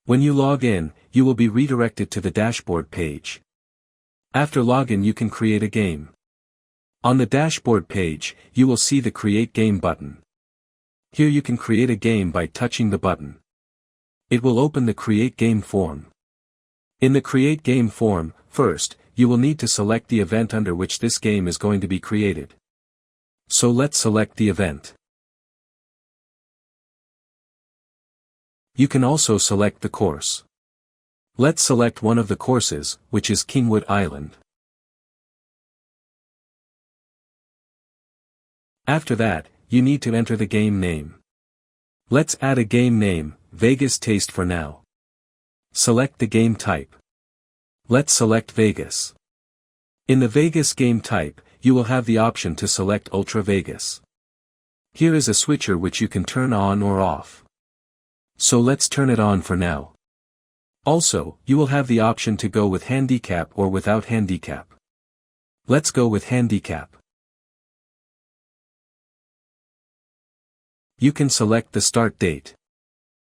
When you log in, you will be redirected to the dashboard page. After login you can create a game. On the dashboard page, you will see the Create Game button. Here you can create a game by touching the button. It will open the Create Game form. In the Create Game form, first, you will need to select the event under which this game is going to be created. So let's select the event. You can also select the course. Let's select one of the courses, which is Kingwood Island. After that, you need to enter the game name. Let's add a game name, Vegas Taste for now. Select the game type. Let's select Vegas. In the Vegas game type, you will have the option to select Ultra Vegas. Here is a switcher which you can turn on or off. So let's turn it on for now. Also, you will have the option to go with handicap or without handicap. Let's go with handicap. You can select the start date.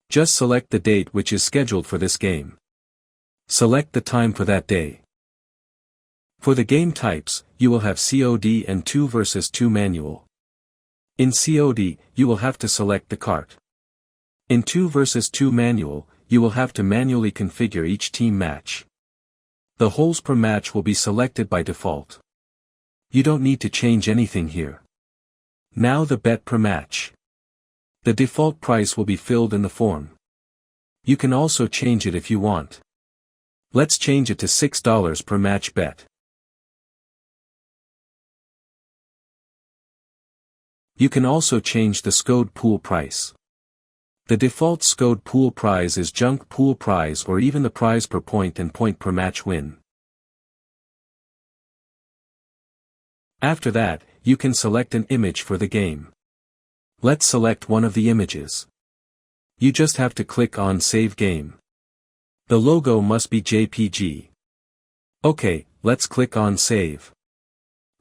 Just select the date which is scheduled for this game. Select the time for that day. For the game types, you will have COD and 2 vs 2 manual. In COD, you will have to select the cart. In 2 vs 2 manual, you will have to manually configure each team match. The holes per match will be selected by default. You don't need to change anything here. Now the bet per match. The default price will be filled in the form. You can also change it if you want. Let's change it to $6 per match bet. You can also change the Skode pool price. The default Skode pool prize is junk pool prize or even the prize per point and point per match win. After that, you can select an image for the game. Let's select one of the images. You just have to click on Save Game. The logo must be JPG. Okay, let's click on Save.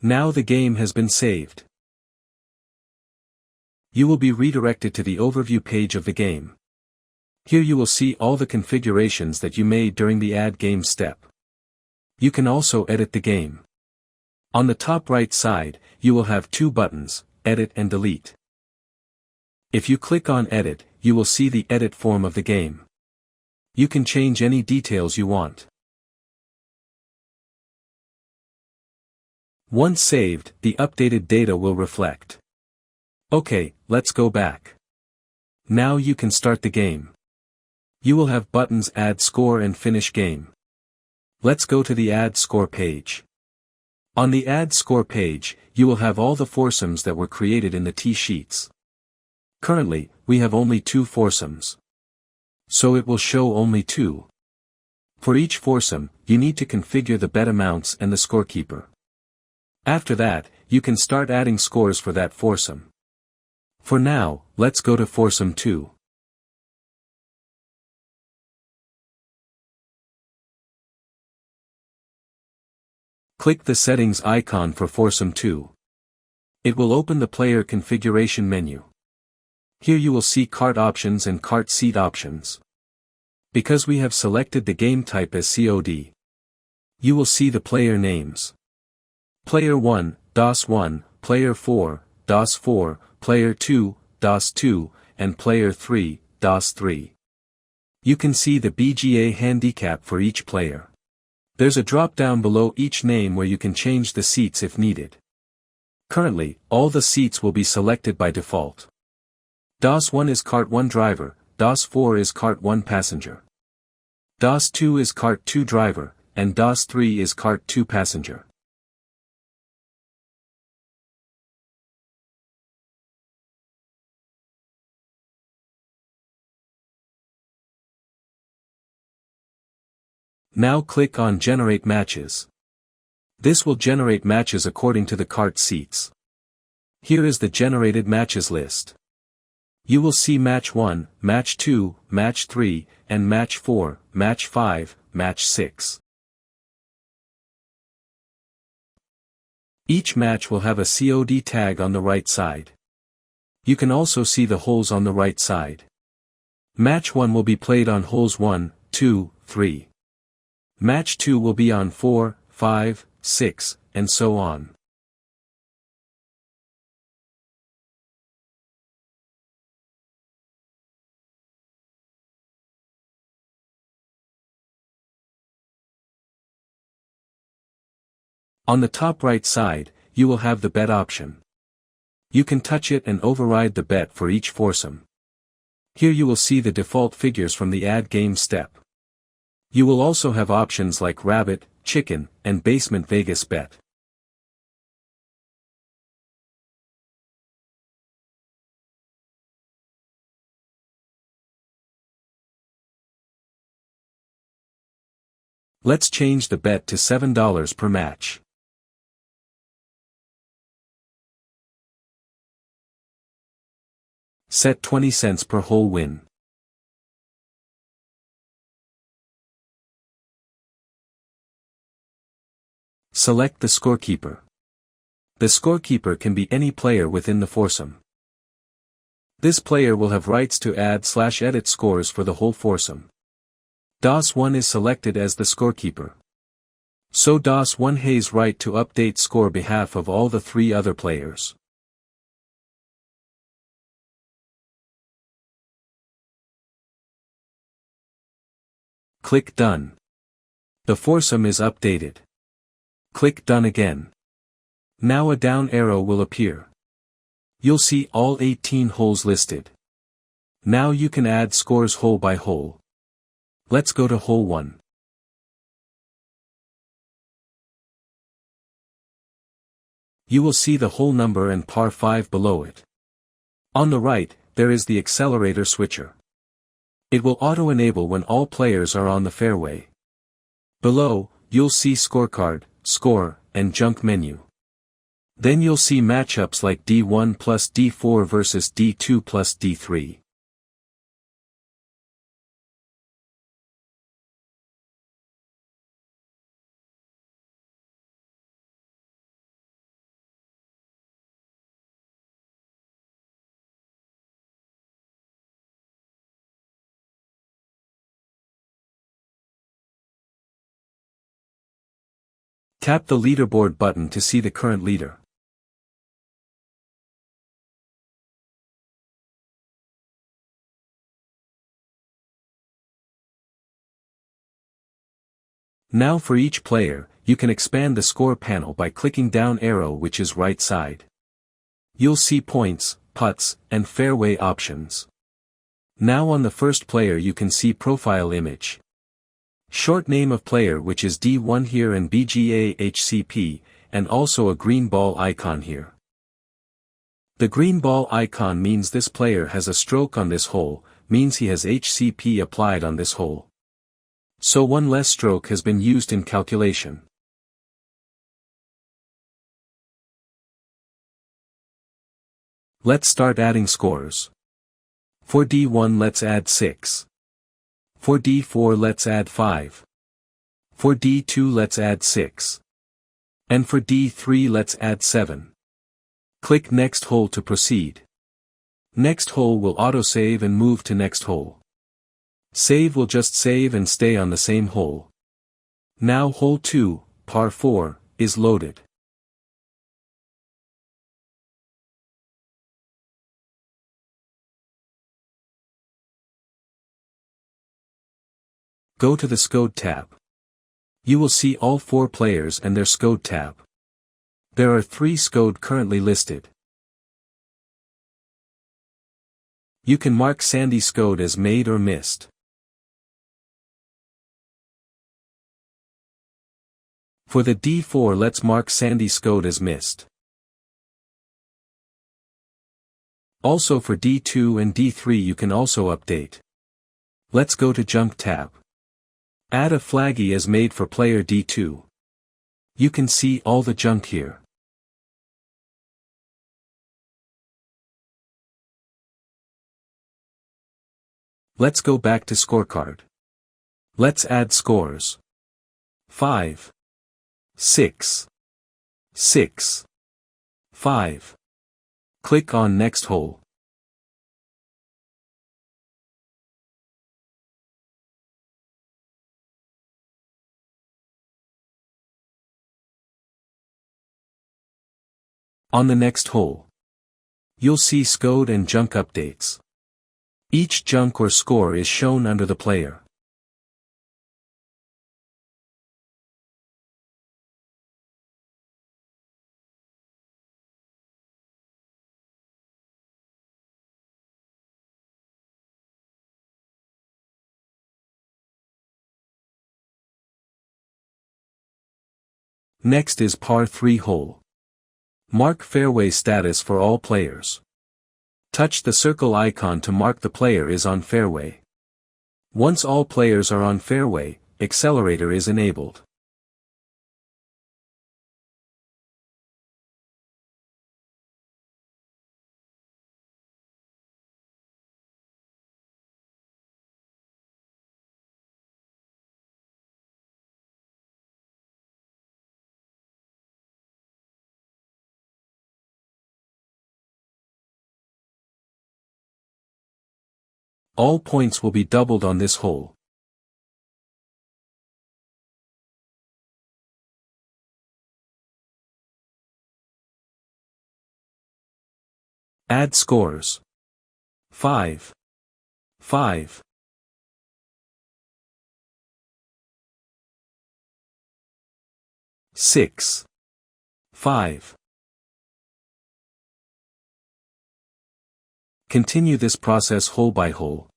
Now the game has been saved. You will be redirected to the overview page of the game. Here you will see all the configurations that you made during the Add Game step. You can also edit the game. On the top right side, you will have two buttons, Edit and Delete. If you click on Edit, you will see the edit form of the game. You can change any details you want. Once saved, the updated data will reflect. Okay, let's go back. Now you can start the game. You will have buttons Add Score and Finish Game. Let's go to the Add Score page. On the Add Score page, you will have all the foursomes that were created in the T-sheets. Currently, we have only 2 foursomes. So it will show only 2. For each foursome, you need to configure the bet amounts and the scorekeeper. After that, you can start adding scores for that foursome. For now, let's go to Foursome 2. Click the Settings icon for Foursome 2. It will open the Player Configuration menu. Here you will see cart options and cart seat options. Because we have selected the game type as COD, you will see the player names. Player 1, DOS 1, Player 4, DOS 4, Player 2, DOS 2, and Player 3, DOS 3. You can see the BGA handicap for each player. There's a drop-down below each name where you can change the seats if needed. Currently, all the seats will be selected by default. DOS 1 is Cart 1 driver, DOS 4 is Cart 1 passenger. DOS 2 is Cart 2 driver, and DOS 3 is Cart 2 passenger. Now click on Generate Matches. This will generate matches according to the cart seats. Here is the generated matches list. You will see Match 1, Match 2, Match 3, and Match 4, Match 5, Match 6. Each match will have a COD tag on the right side. You can also see the holes on the right side. Match 1 will be played on holes 1, 2, 3. Match 2 will be on 4, 5, 6, and so on. On the top right side, you will have the bet option. You can touch it and override the bet for each foursome. Here you will see the default figures from the add game step. You will also have options like rabbit, chicken, and basement Vegas bet. Let's change the bet to $7 per match. Set 20 cents per hole win. Select the scorekeeper. The scorekeeper can be any player within the foursome. This player will have rights to add/edit scores for the whole foursome. DOS1 is selected as the scorekeeper. So DOS1 has right to update score behalf of all the 3 other players. Click Done. The foursome is updated. Click Done again. Now a down arrow will appear. You'll see all 18 holes listed. Now you can add scores hole by hole. Let's go to hole 1. You will see the hole number and par 5 below it. On the right, there is the accelerator switcher. It will auto-enable when all players are on the fairway. Below, you'll see scorecard, score, and junk menu. Then you'll see matchups like D1 plus D4 versus D2 plus D3. Tap the leaderboard button to see the current leader. Now for each player, you can expand the score panel by clicking down arrow which is right side. You'll see points, putts, and fairway options. Now on the first player you can see profile image. Short name of player which is D1 here and BGA HCP, and also a green ball icon here. The green ball icon means this player has a stroke on this hole, means he has HCP applied on this hole. So one less stroke has been used in calculation. Let's start adding scores. For D1 let's add 6. For D4 let's add 5. For D2 let's add 6. And for D3 let's add 7. Click Next Hole to proceed. Next hole will autosave and move to next hole. Save will just save and stay on the same hole. Now hole 2, par 4, is loaded. Go to the Skode tab. You will see all 4 players and their Skode tab. There are 3 Skode currently listed. You can mark Sandy Skode as made or missed. For the D4 let's mark Sandy Skode as missed. Also for D2 and D3 you can also update. Let's go to Junk tab. Add a flaggy as made for player D2. You can see all the junk here. Let's go back to scorecard. Let's add scores. 5. 6. 6. 5. Click on Next Hole. On the next hole, you'll see Skode and junk updates. Each junk or score is shown under the player. Next is par 3 hole. Mark fairway status for all players. Touch the circle icon to mark the player is on fairway. Once all players are on fairway, accelerator is enabled. All points will be doubled on this hole. Add scores. 5. 5. 6. 5. Continue this process hole by hole.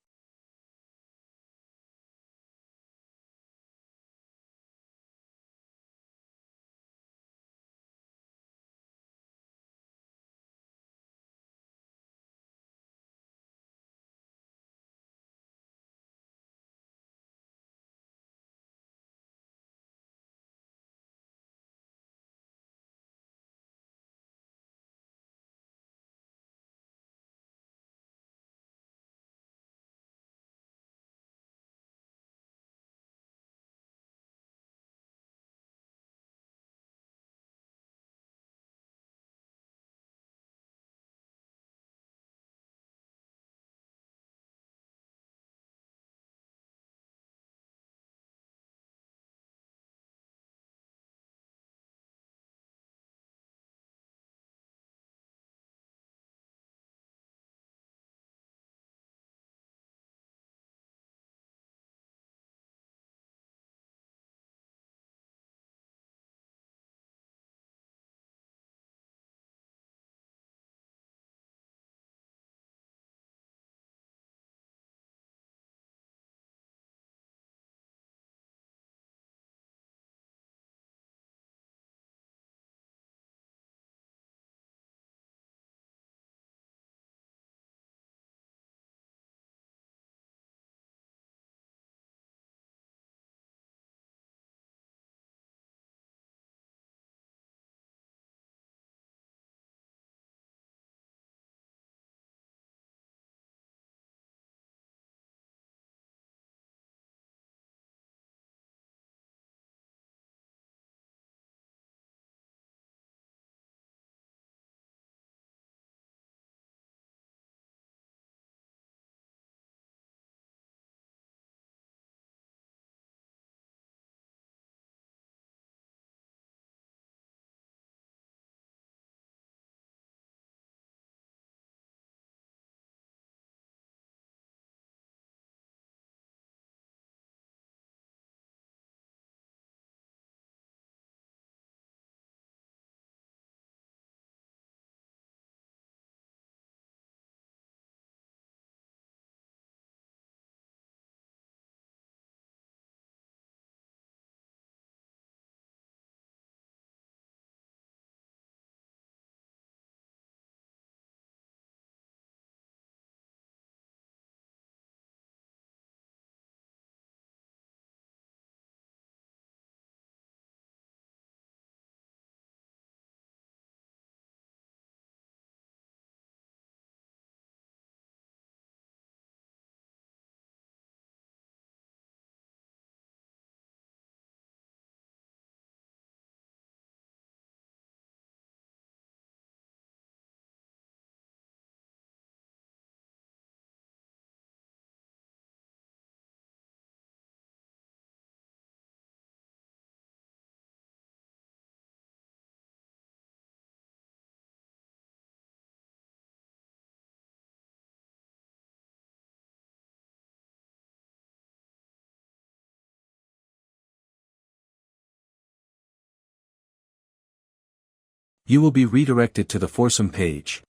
You will be redirected to the Foursome page.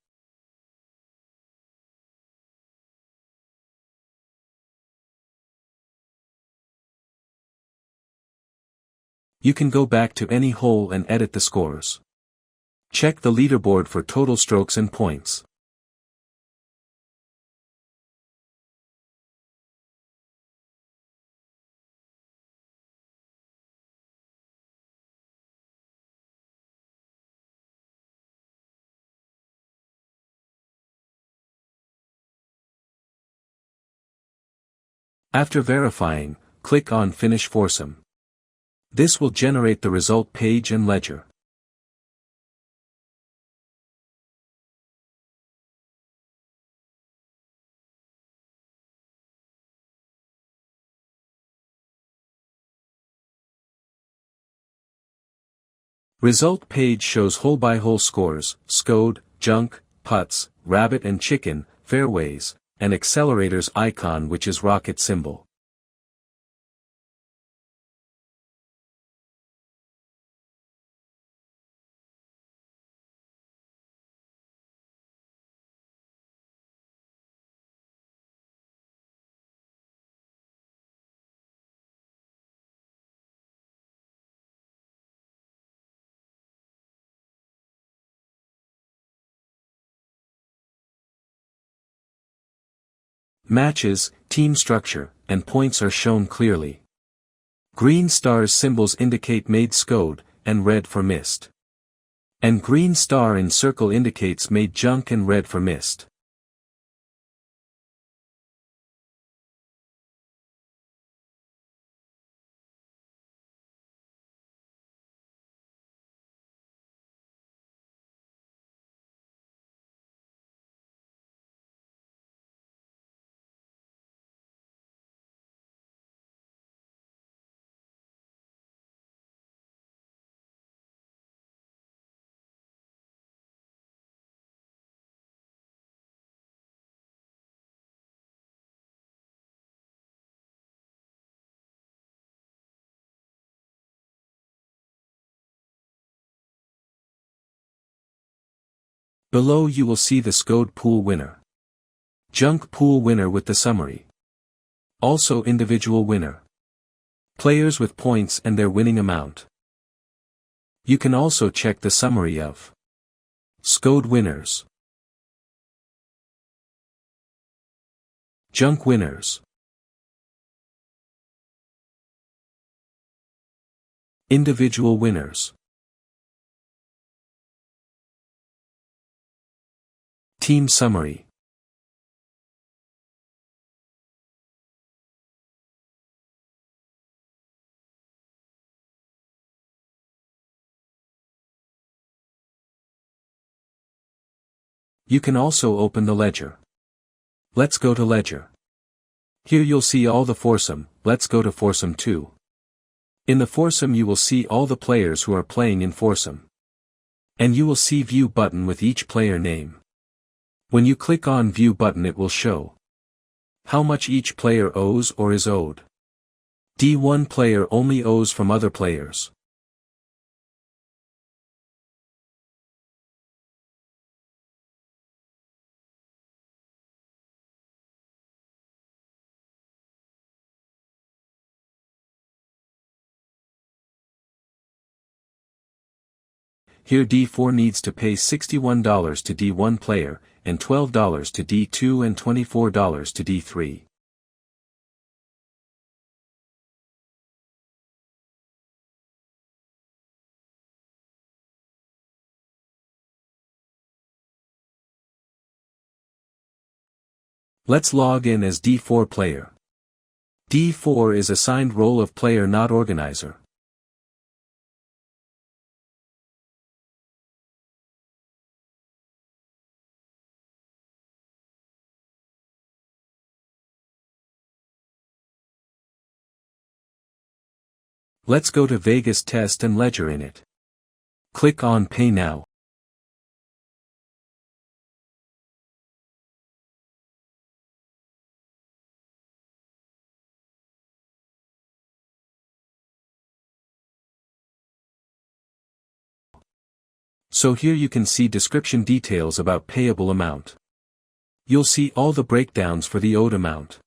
You can go back to any hole and edit the scores. Check the leaderboard for total strokes and points. After verifying, click on Finish Foursome. This will generate the result page and ledger. Result page shows hole-by-hole scores, Skode, junk, putts, rabbit and chicken, fairways, and accelerators icon which is rocket symbol. Matches, team structure, and points are shown clearly. Green stars symbols indicate made Skode, and red for missed. And green star in circle indicates made junk and red for missed. Below you will see the Skode pool winner. Junk pool winner with the summary. Also individual winner. Players with points and their winning amount. You can also check the summary of Skode winners. Junk winners. Individual winners. Team summary. You can also open the ledger. Let's go to ledger. Here you'll see all the Foursome. Let's go to Foursome 2. In the Foursome you will see all the players who are playing in Foursome. And you will see View button with each player name. When you click on View button it will show how much each player owes or is owed. D1 player only owes from other players. Here D4 needs to pay $61 to D1 player, and $12 to D2 and $24 to D3. Let's log in as D4 player. D4 is assigned role of player not organizer. Let's go to Vegas test and ledger in it. Click on Pay Now. So here you can see description details about payable amount. You'll see all the breakdowns for the owed amount.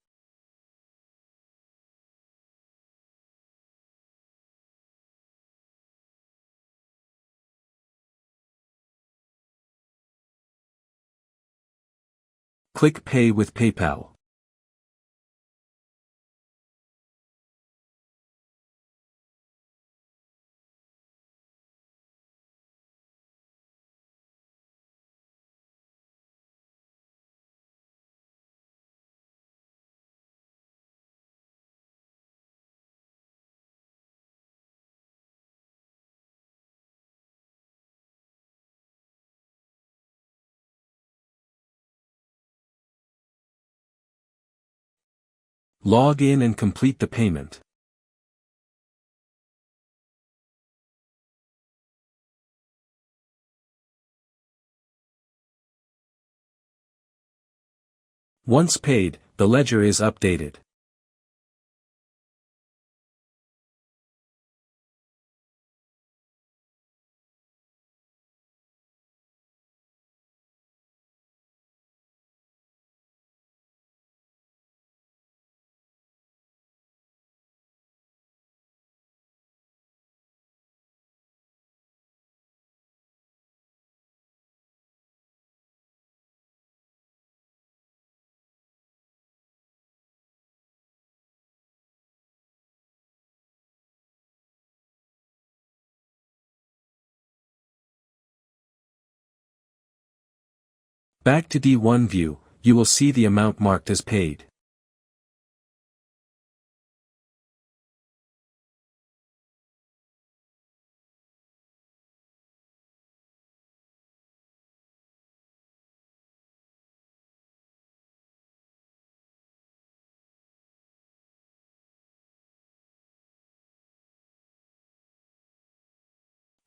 Click Pay with PayPal. Log in and complete the payment. Once paid, the ledger is updated. Back to D1 view, you will see the amount marked as paid.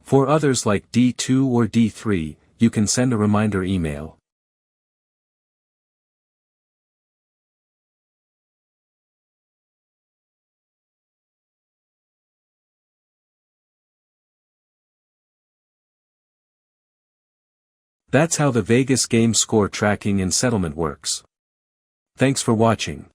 For others like D2 or D3, you can send a reminder email. That's how the Vegas game score tracking and settlement works. Thanks for watching.